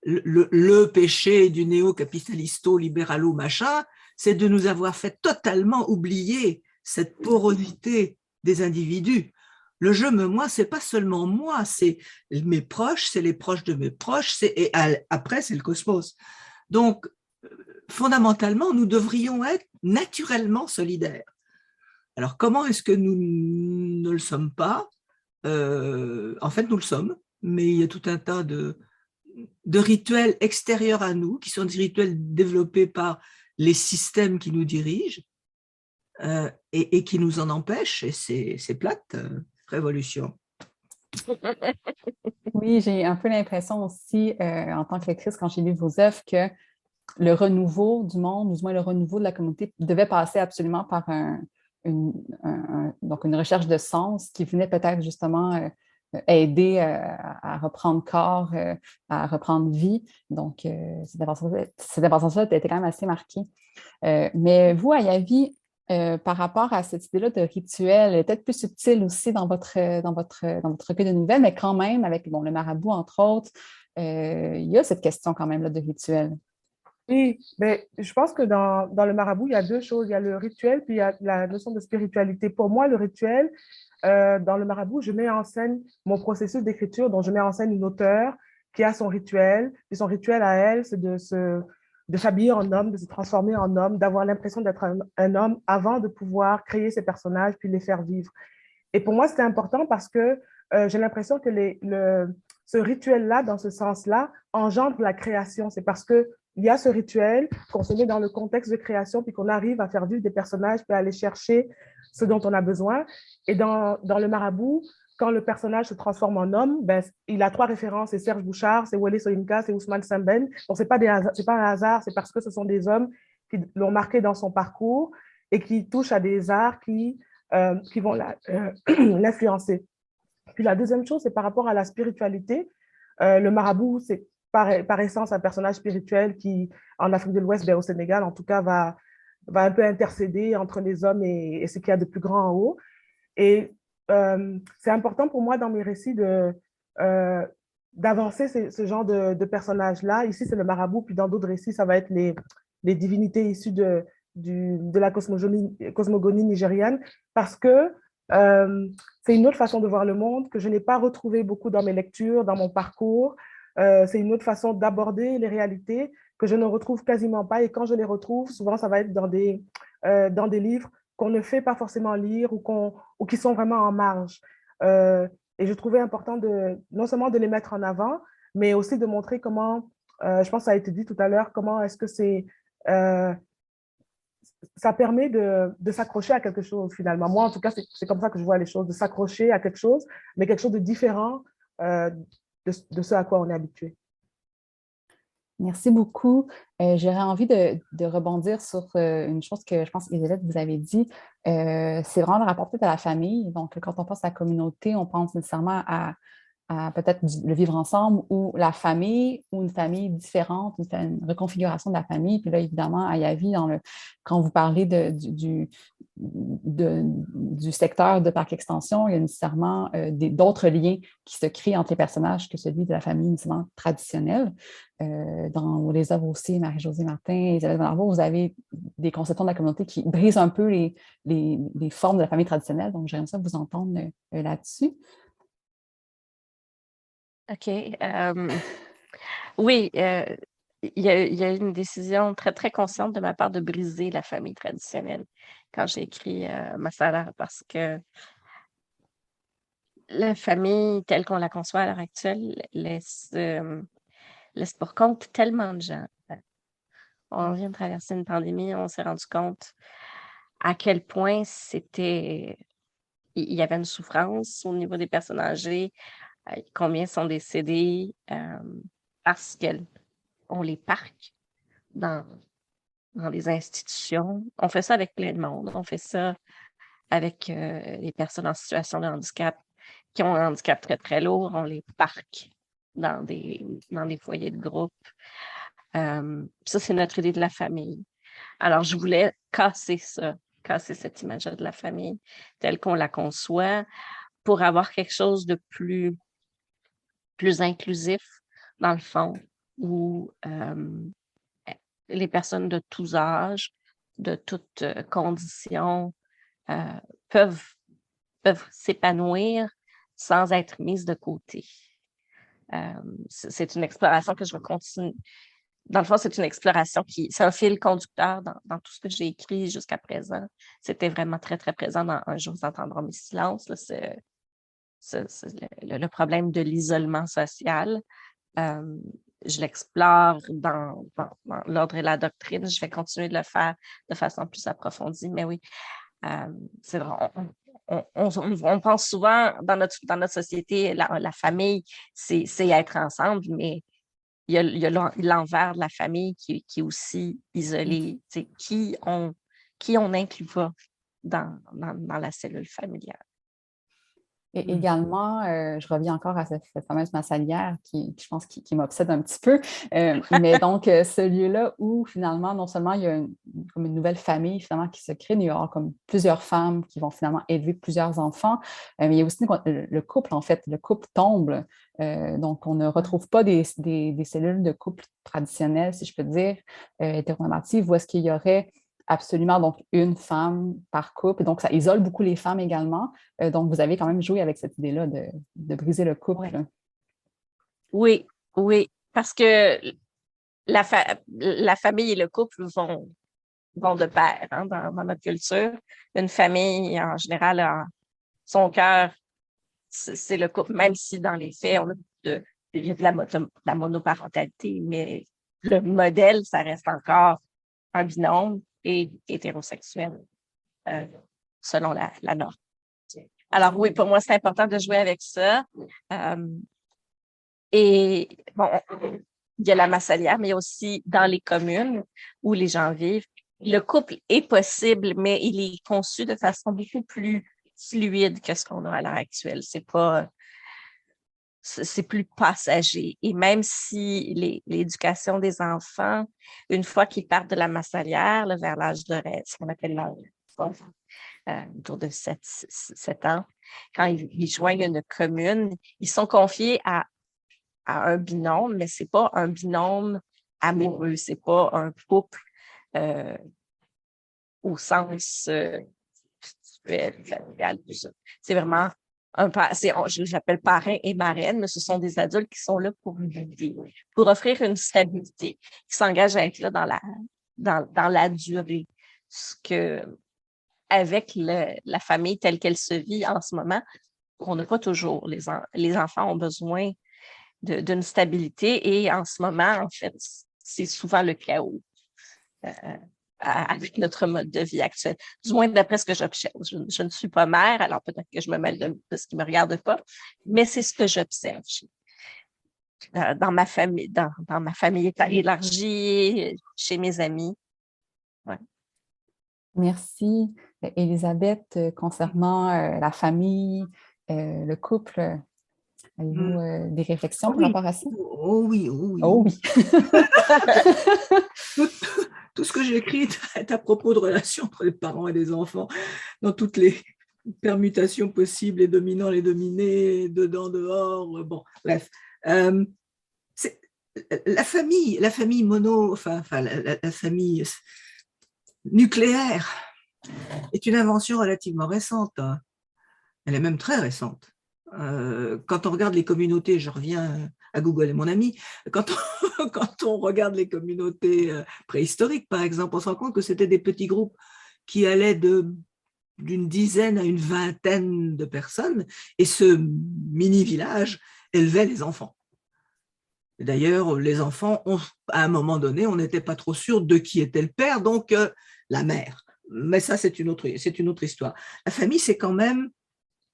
le péché du néo-capitalisto-libéralo machin, c'est de nous avoir fait totalement oublier cette porosité des individus. Le je me moi, c'est pas seulement moi, c'est mes proches, c'est les proches de mes proches, et après c'est le cosmos. Donc, fondamentalement, nous devrions être naturellement solidaires. Alors, comment est-ce que nous ne le sommes pas? En fait, nous le sommes, mais il y a tout un tas de rituels extérieurs à nous, qui sont des rituels développés par les systèmes qui nous dirigent et qui nous en empêchent, et c'est plate, révolution. Oui, j'ai un peu l'impression aussi, en tant que lectrice, quand j'ai lu vos œuvres, que le renouveau du monde, ou du moins le renouveau de la communauté, devait passer absolument par donc une recherche de sens qui venait peut-être justement aider à reprendre corps, à reprendre vie. Donc, cette importance-là a été quand même assez marquée. Mais vous, à Yavi, par rapport à cette idée-là de rituel, elle est peut-être plus subtile aussi dans votre recueil de nouvelles, mais quand même, avec le marabout, entre autres, il y a cette question quand même là, de rituel. Oui, mais je pense que dans le marabout, il y a deux choses. Il y a le rituel, puis il y a la notion de spiritualité. Pour moi, le rituel, dans le marabout, je mets en scène mon processus d'écriture, dont je mets en scène une auteure qui a son rituel. Et son rituel à elle, c'est de s'habiller en homme, de se transformer en homme, d'avoir l'impression d'être un homme avant de pouvoir créer ses personnages puis les faire vivre. Et pour moi, c'était important parce que j'ai l'impression que ce rituel-là, dans ce sens-là, engendre la création. C'est parce qu'il y a ce rituel qu'on se met dans le contexte de création, puis qu'on arrive à faire vivre des personnages, puis à aller chercher ce dont on a besoin. Et dans le marabout, quand le personnage se transforme en homme, ben, il a 3 références, c'est Serge Bouchard, c'est Wole Soyinka, c'est Ousmane Sembène. Donc, c'est pas un hasard, c'est parce que ce sont des hommes qui l'ont marqué dans son parcours et qui touchent à des arts qui vont l'influencer. Puis la deuxième chose, c'est par rapport à la spiritualité. Le marabout, c'est par essence un personnage spirituel qui, en Afrique de l'Ouest, ben, au Sénégal, en tout cas, va un peu intercéder entre les hommes et ce qu'il y a de plus grand en haut. Et c'est important pour moi dans mes récits d'avancer ce genre de personnages-là. Ici, c'est le marabout, puis dans d'autres récits, ça va être les divinités issues de la cosmogonie nigériane, parce que c'est une autre façon de voir le monde que je n'ai pas retrouvée beaucoup dans mes lectures, dans mon parcours. C'est une autre façon d'aborder les réalités que je ne retrouve quasiment pas. Et quand je les retrouve, souvent, ça va être dans des livres qu'on ne fait pas forcément lire ou qui sont vraiment en marge. Et je trouvais important non seulement de les mettre en avant, mais aussi de montrer comment, je pense que ça a été dit tout à l'heure, comment est-ce que ça permet de s'accrocher à quelque chose finalement. Moi, en tout cas, c'est comme ça que je vois les choses, de s'accrocher à quelque chose, mais quelque chose de différent de ce à quoi on est habitué. Merci beaucoup. J'aurais envie de rebondir sur une chose que je pense, Elisabeth, vous avez dit. C'est vraiment le rapport peut-être à la famille. Donc, quand on pense à la communauté, on pense nécessairement à peut-être le vivre ensemble ou la famille ou une famille différente, une reconfiguration de la famille. Puis là, évidemment, à Yavi, quand vous parlez du secteur de Parc Extension, il y a nécessairement d'autres liens qui se créent entre les personnages que celui de la famille nécessairement traditionnelle. Dans les œuvres aussi, Marie-Josée Martin, Isabelle Van Arbour, vous avez des conceptions de la communauté qui brisent un peu les formes de la famille traditionnelle. Donc, j'aimerais ça vous entendre là-dessus. OK. Oui, il y a eu une décision très, très consciente de ma part de briser la famille traditionnelle quand j'ai écrit Masala, parce que la famille telle qu'on la conçoit à l'heure actuelle laisse pour compte tellement de gens. On vient de traverser une pandémie, on s'est rendu compte à quel point il y avait une souffrance au niveau des personnes âgées, combien sont décédés parce qu'on les parque dans des institutions. On fait ça avec plein de monde. On fait ça avec les personnes en situation de handicap qui ont un handicap très, très lourd. On les parque dans des foyers de groupe. Ça, c'est notre idée de la famille. Alors, je voulais casser cette image-là de la famille telle qu'on la conçoit pour avoir quelque chose de plus inclusif, dans le fond, où les personnes de tous âges, de toutes conditions, peuvent s'épanouir sans être mises de côté. C'est une exploration que je vais continuer. Dans le fond, c'est une exploration c'est un fil conducteur dans tout ce que j'ai écrit jusqu'à présent. C'était vraiment très, très présent dans Un jour, vous entendrez mes silences. Là, c'est le problème de l'isolement social. Je l'explore dans l'ordre et la doctrine. Je vais continuer de le faire de façon plus approfondie. Mais oui, c'est vrai. On pense souvent dans notre société, la famille, c'est être ensemble, mais il y a l'envers de la famille qui est aussi isolé. Qui on n'inclut pas dans la cellule familiale. Et également, je reviens encore à cette fameuse massalière qui je pense, qui m'obsède un petit peu. Mais donc, ce lieu-là où finalement, non seulement il y a comme une nouvelle famille finalement qui se crée, mais il y aura comme plusieurs femmes qui vont finalement élever plusieurs enfants. Mais il y a aussi le couple, en fait. Le couple tombe. Donc, on ne retrouve pas des cellules de couple traditionnelles, si je peux dire, hétéronormatives, où est-ce qu'il y aurait absolument donc une femme par couple. Et donc, ça isole beaucoup les femmes également. Donc, vous avez quand même joué avec cette idée-là de briser le couple. Oui, oui, parce que la famille et le couple vont de pair dans notre culture. Une famille, en général, a son cœur c'est le couple, même si dans les faits, il y a de la monoparentalité, mais le modèle, ça reste encore un binôme et hétérosexuel, selon la norme. Alors oui, pour moi, c'est important de jouer avec ça. Et bon, il y a la massalière, mais il y a aussi dans les communes où les gens vivent. Le couple est possible, mais il est conçu de façon beaucoup plus fluide que ce qu'on a à l'heure actuelle. C'est plus passager. Et même si l'éducation des enfants, une fois qu'ils partent de la massalière, là, vers l'âge de ce qu'on appelle l'âge autour de 7 ans, quand ils joignent une commune, ils sont confiés à un binôme, mais c'est pas un binôme amoureux, c'est pas un couple au sens spirituel, familial, tout ça. C'est vraiment je l'appelle parrain et marraine, mais ce sont des adultes qui sont là pour nous guider, pour offrir une stabilité, qui s'engagent à être là dans la durée. Ce que, avec la famille telle qu'elle se vit en ce moment, on n'a pas toujours. Les enfants ont besoin d'une stabilité et en ce moment, en fait, c'est souvent le chaos avec notre mode de vie actuel. Du moins, d'après ce que j'observe. Je ne suis pas mère, alors peut-être que je me mêle de ce qui ne me regarde pas, mais c'est ce que j'observe dans ma famille, dans ma famille élargie, chez mes amis. Ouais. Merci, Élisabeth. Concernant la famille, le couple, avez-vous des réflexions par rapport à ça? Oh oui, oh oui. Oh oui. Tout ce que j'écris est à propos de relations entre les parents et les enfants, dans toutes les permutations possibles, les dominants, les dominés, dedans, dehors, bon, bref. La famille mono, enfin la famille nucléaire est une invention relativement récente. Elle est même très récente. Quand on regarde les communautés, je reviens à Google et mon ami, quand on regarde les communautés préhistoriques, par exemple, on se rend compte que c'était des petits groupes qui allaient d'une dizaine à une vingtaine de personnes, et ce mini-village élevait les enfants. D'ailleurs, les enfants, à un moment donné, on n'était pas trop sûr de qui était le père, donc la mère. Mais ça, c'est une autre histoire. La famille, c'est quand même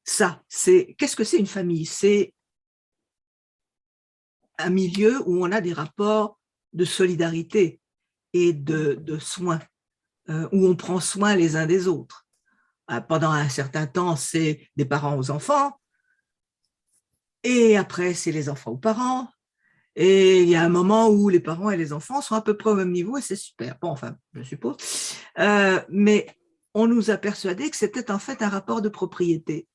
ça. Qu'est-ce que c'est une famille? C'est un milieu où on a des rapports de solidarité et de soins, où on prend soin les uns des autres. Pendant un certain temps, c'est des parents aux enfants, et après, c'est les enfants aux parents, et il y a un moment où les parents et les enfants sont à peu près au même niveau, et c'est super. Bon, enfin, je suppose. Mais on nous a persuadé que c'était en fait un rapport de propriété.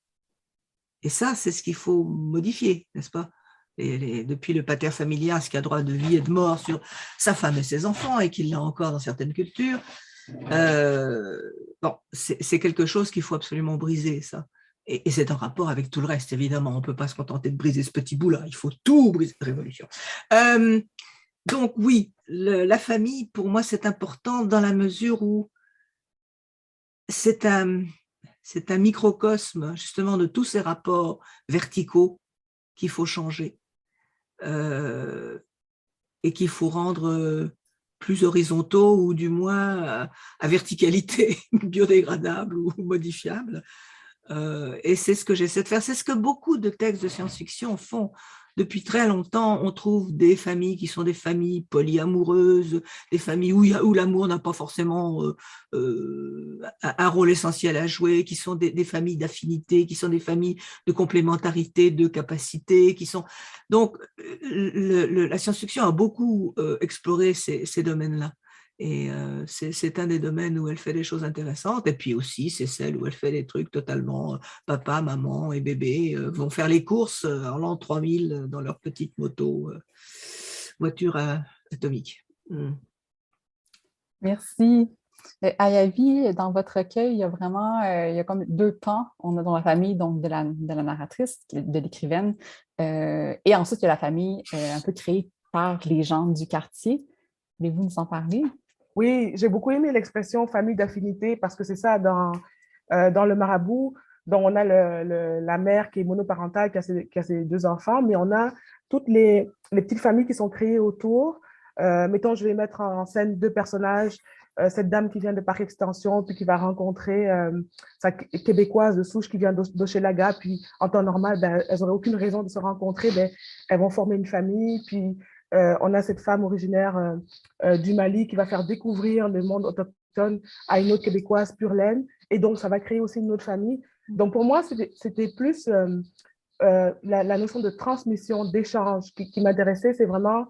Et ça, c'est ce qu'il faut modifier, n'est-ce pas? Depuis le pater familias qui a droit de vie et de mort sur sa femme et ses enfants, et qu'il l'a encore dans certaines cultures, bon, c'est quelque chose qu'il faut absolument briser, ça. Et c'est en rapport avec tout le reste, évidemment. On ne peut pas se contenter de briser ce petit bout-là. Il faut tout briser. Révolution. Donc oui, la famille, pour moi, c'est important dans la mesure où c'est un microcosme, justement, de tous ces rapports verticaux qu'il faut changer et qu'il faut rendre plus horizontaux, ou du moins à verticalité biodégradable ou modifiable. Et c'est ce que j'essaie de faire. C'est ce que beaucoup de textes de science-fiction font. Depuis très longtemps, on trouve des familles qui sont des familles polyamoureuses, des familles où l'amour n'a pas forcément un rôle essentiel à jouer, qui sont des familles d'affinité, qui sont des familles de complémentarité, de capacité, qui sont… Donc, la science-fiction a beaucoup exploré ces domaines-là. Et c'est un des domaines où elle fait des choses intéressantes. Et puis aussi, c'est celle où elle fait des trucs totalement papa, maman et bébé vont faire les courses en l'an 3000 dans leur petite moto, voiture atomique. Merci. Ayavi, dans votre recueil, il y a vraiment il y a comme deux pans. On a dans la famille donc de la narratrice, de l'écrivaine, et ensuite il y a la famille un peu créée par les gens du quartier. Voulez-vous nous en parler? Oui, j'ai beaucoup aimé l'expression famille d'affinité parce que c'est ça dans le marabout. Donc, on a la mère qui est monoparentale, qui a ses 2 enfants, mais on a toutes les petites familles qui sont créées autour. Mettons, je vais mettre en scène 2 personnages. Cette dame qui vient de Parc Extension, puis qui va rencontrer sa québécoise de souche qui vient d'Hochelaga, puis en temps normal, ben, elles n'auraient aucune raison de se rencontrer, ben, elles vont former une famille, puis on a cette femme originaire du Mali qui va faire découvrir le monde autochtone à une autre québécoise pure laine, et donc ça va créer aussi une autre famille. Donc pour moi, c'était plus la notion de transmission, d'échange qui m'intéressait. C'est vraiment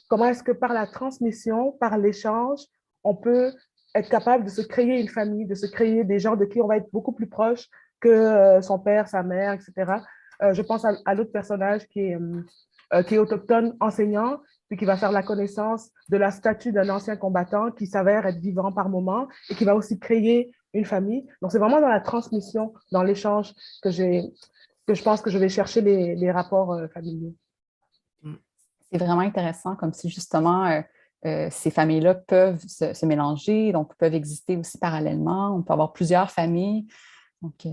comment est-ce que par la transmission, par l'échange, on peut être capable de se créer une famille, de se créer des gens de qui on va être beaucoup plus proche que son père, sa mère, etc. Je pense à l'autre personnage qui est autochtone, enseignant, puis qui va faire la connaissance de la statue d'un ancien combattant qui s'avère être vivant par moment et qui va aussi créer une famille. Donc, c'est vraiment dans la transmission, dans l'échange que je pense que je vais chercher les rapports familiaux. C'est vraiment intéressant, comme si justement ces familles-là peuvent se mélanger, donc peuvent exister aussi parallèlement. On peut avoir plusieurs familles. Donc,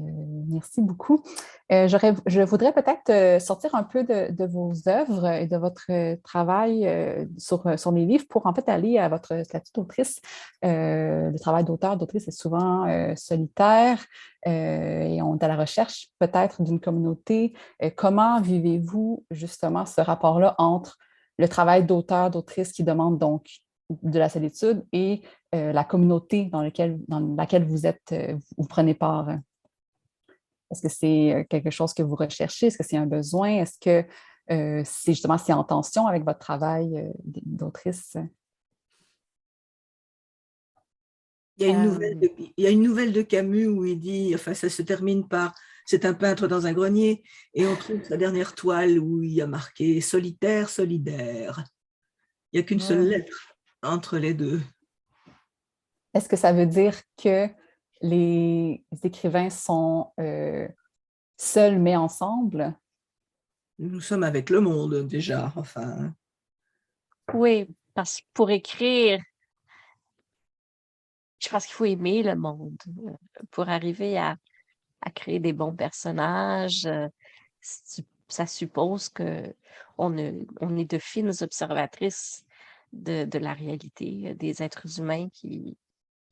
merci beaucoup. Je voudrais peut-être sortir un peu de vos œuvres et de votre travail sur les livres pour en fait aller à votre statut d'autrice. Le travail d'auteur, d'autrice est souvent solitaire et on est à la recherche peut-être d'une communauté. Comment vivez-vous justement ce rapport-là entre le travail d'auteur, d'autrice qui demande donc de la solitude et la communauté dans laquelle vous êtes, vous prenez part? Est-ce que c'est quelque chose que vous recherchez? Est-ce que c'est un besoin? Est-ce que c'est en tension avec votre travail d'autrice? Il y a une nouvelle de Camus où il dit, enfin ça se termine par « c'est un peintre dans un grenier » et on trouve sa dernière toile où il y a marqué « solitaire, solidaire ». Il n'y a qu'une seule lettre entre les deux. Est-ce que ça veut dire que les écrivains sont seuls mais ensemble? Nous sommes avec le monde déjà, enfin. Oui, parce que pour écrire, je pense qu'il faut aimer le monde pour arriver à créer des bons personnages. Ça suppose que on est de fines observatrices de la réalité des êtres humains qui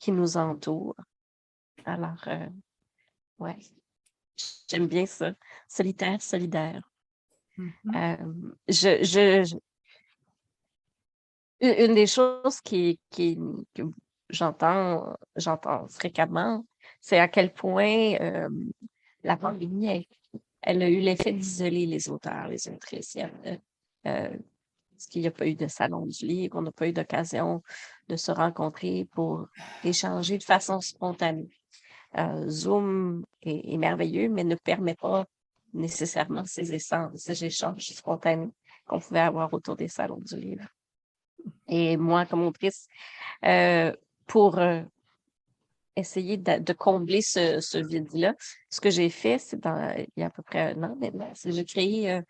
nous entourent. Alors, ouais, j'aime bien ça. Solitaire, solidaire. Une des choses que j'entends fréquemment, c'est à quel point la pandémie, elle a eu l'effet d'isoler les auteurs, les autrices. Parce qu'il n'y a pas eu de salon du livre, on n'a pas eu d'occasion de se rencontrer pour échanger de façon spontanée. Zoom est merveilleux, mais ne permet pas nécessairement ces échanges spontanés qu'on pouvait avoir autour des salons du livre. Et moi, comme autrice, pour essayer de combler ce vide-là, ce que j'ai fait, c'est il y a à peu près 1 an maintenant, c'est que j'ai créé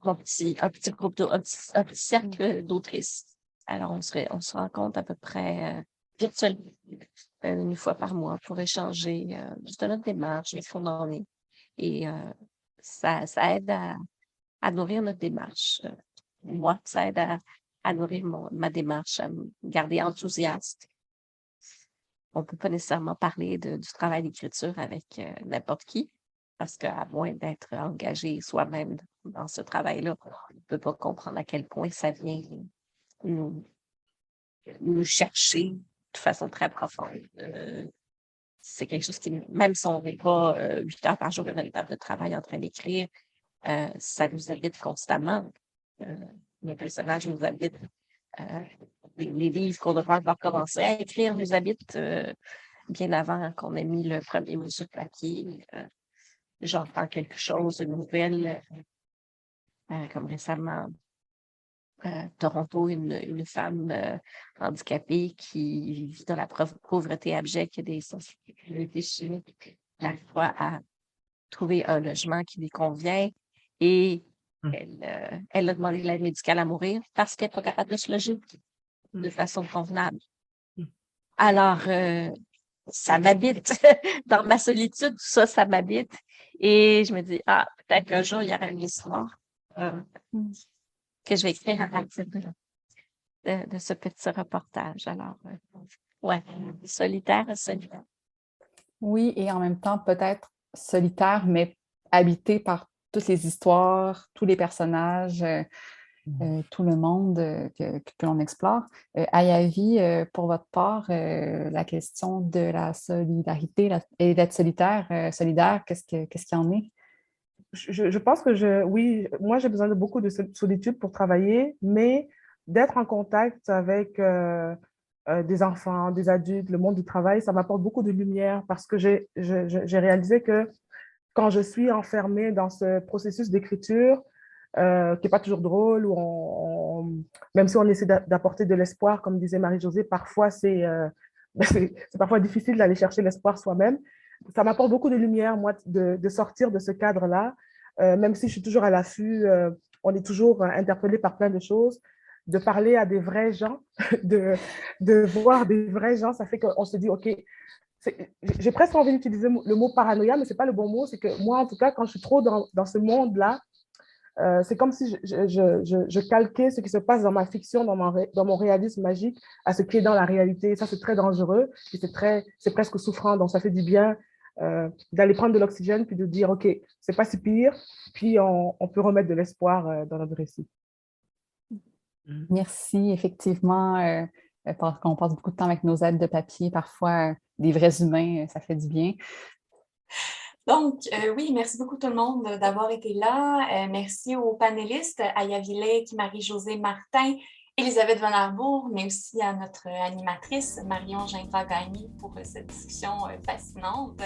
un petit groupe, un petit cercle d'autrices. Alors, on se rencontre à peu près virtuellement 1 fois par mois pour échanger juste notre démarche, les fonds d'en est. Et ça aide à nourrir notre démarche. Moi, ça aide à nourrir ma démarche, à me garder enthousiaste. On ne peut pas nécessairement parler du travail d'écriture avec n'importe qui, parce qu'à moins d'être engagé soi-même dans ce travail-là, on ne peut pas comprendre à quel point ça vient nous chercher de façon très profonde. C'est quelque chose qui, même si on n'est pas 8 heures par jour à une table de travail en train d'écrire, ça nous habite constamment. Les personnages nous habitent. Les livres qu'on devrait encore commencer à écrire nous habitent bien avant qu'on ait mis le premier mot sur papier. J'entends quelque chose, une nouvelle, comme récemment, Toronto, une femme handicapée qui vit dans la pauvreté abjecte et des sensibilités chimiques, n'arrive pas à trouver un logement qui lui convient et elle a demandé l'aide médicale à mourir parce qu'elle n'est pas capable de se loger de façon convenable. Alors, ça m'habite. Dans ma solitude, ça m'habite. Et je me dis, peut-être qu'un jour, il y aura une histoire que je vais écrire à partir de ce petit reportage. Alors, solitaire. Oui, et en même temps, peut-être solitaire, mais habité par toutes les histoires, tous les personnages, tout le monde que l'on explore. Ayavi, pour votre part, la question de la solidarité et d'être solidaire, qu'est-ce qu'il y en est? Je pense que oui, moi j'ai besoin de beaucoup de solitude pour travailler, mais d'être en contact avec des enfants, des adultes, le monde du travail, ça m'apporte beaucoup de lumière parce que j'ai réalisé que quand je suis enfermée dans ce processus d'écriture, qui n'est pas toujours drôle, même si on essaie d'apporter de l'espoir, comme disait Marie-Josée, parfois c'est parfois difficile d'aller chercher l'espoir soi-même. Ça m'apporte beaucoup de lumière, moi, de sortir de ce cadre-là, même si je suis toujours à l'affût, on est toujours interpellé par plein de choses, de parler à des vrais gens, de voir des vrais gens, ça fait qu'on se dit, OK, j'ai presque envie d'utiliser le mot paranoïa, mais ce n'est pas le bon mot, c'est que moi, en tout cas, quand je suis trop dans ce monde-là, c'est comme si je calquais ce qui se passe dans ma fiction, dans mon réalisme magique, à ce qui est dans la réalité. Ça, c'est très dangereux et c'est presque souffrant. Donc, ça fait du bien d'aller prendre de l'oxygène puis de dire, OK, c'est pas si pire, puis on peut remettre de l'espoir dans notre récit. Merci, effectivement, parce qu'on passe beaucoup de temps avec nos aides de papier, parfois des vrais humains, ça fait du bien. Donc, oui, merci beaucoup tout le monde d'avoir été là. Merci aux panélistes, Ayavi Lake, Marie-Josée Martin, Elisabeth Von Arbour, mais aussi à notre animatrice, Marion Gingras-Gagné, pour cette discussion fascinante.